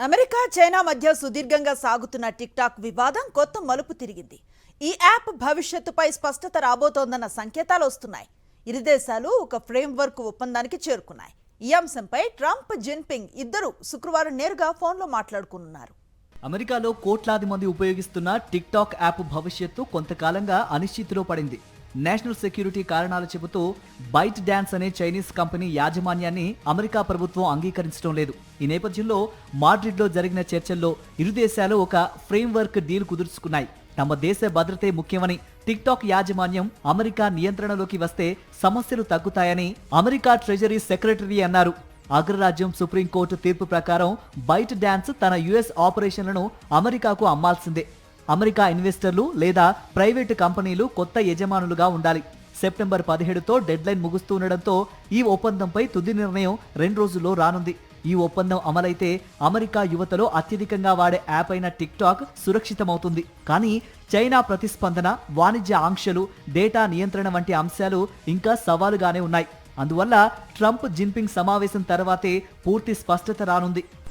America China మధ్య సుదీర్ఘంగా సాగుతున్న టిక్టాక్ వివాదం కొత్త మలుపు తిరిగింది. ఈ యాప్ భవిష్యత్తుపై స్పష్టత రాబోతోందన్న సంకేతాలు వస్తున్నాయి. ఇరు దేశాలు ఒక ఫ్రేమ్వర్క్ ఒప్పందానికి చేరుకున్నాయి. ఈ అంశంపై ట్రంప్, జిన్పింగ్ ఇద్దరు శుక్రవారం నేరుగా ఫోన్లో మాట్లాడుకున్నారు. అమెరికాలో కోట్లాది మంది ఉపయోగిస్తున్న టిక్టాక్ యాప్ భవిష్యత్తు కొంతకాలంగా అనిశ్చితిలో పడింది. నేషనల్ సెక్యూరిటీ కారణాలు చెబుతూ బైట్ డాన్స్ అనే చైనీస్ కంపెనీ యాజమాన్యాన్ని అమెరికా ప్రభుత్వం అంగీకరించడం లేదు. ఈ నేపథ్యంలో మాడ్రిడ్లో జరిగిన చర్చల్లో ఇరు దేశాలు ఒక ఫ్రేమ్వర్క్ డీల్ కుదుర్చుకున్నాయి. తమ దేశ భద్రతే ముఖ్యమని, టిక్టాక్ యాజమాన్యం అమెరికా నియంత్రణలోకి వస్తే సమస్యలు తగ్గుతాయని అమెరికా ట్రెజరీ సెక్రటరీ అన్నారు. అగ్రరాజ్యం సుప్రీంకోర్టు తీర్పు ప్రకారం బైట్ డాన్స్ తన యుఎస్ ఆపరేషన్లను అమెరికాకు అమ్మాల్సిందే. అమెరికా ఇన్వెస్టర్లు లేదా ప్రైవేటు కంపెనీలు కొత్త యజమానులుగా ఉండాలి. సెప్టెంబర్ 17తో డెడ్లైన్ ముగుస్తుండటంతో ఈ ఒప్పందంపై తుది నిర్ణయం 2 రోజుల్లో రానుంది. ఈ ఒప్పందం అమలైతే అమెరికా యువతలో అత్యధికంగా వాడే యాప్ అయిన టిక్టాక్ సురక్షితమవుతుంది. కానీ చైనా ప్రతిస్పందన, వాణిజ్య ఆంక్షలు, డేటా నియంత్రణ వంటి అంశాలు ఇంకా సవాలుగానే ఉన్నాయి. అందువల్ల ట్రంప్, జిన్పింగ్ సమావేశం తర్వాతే పూర్తి స్పష్టత రానుంది.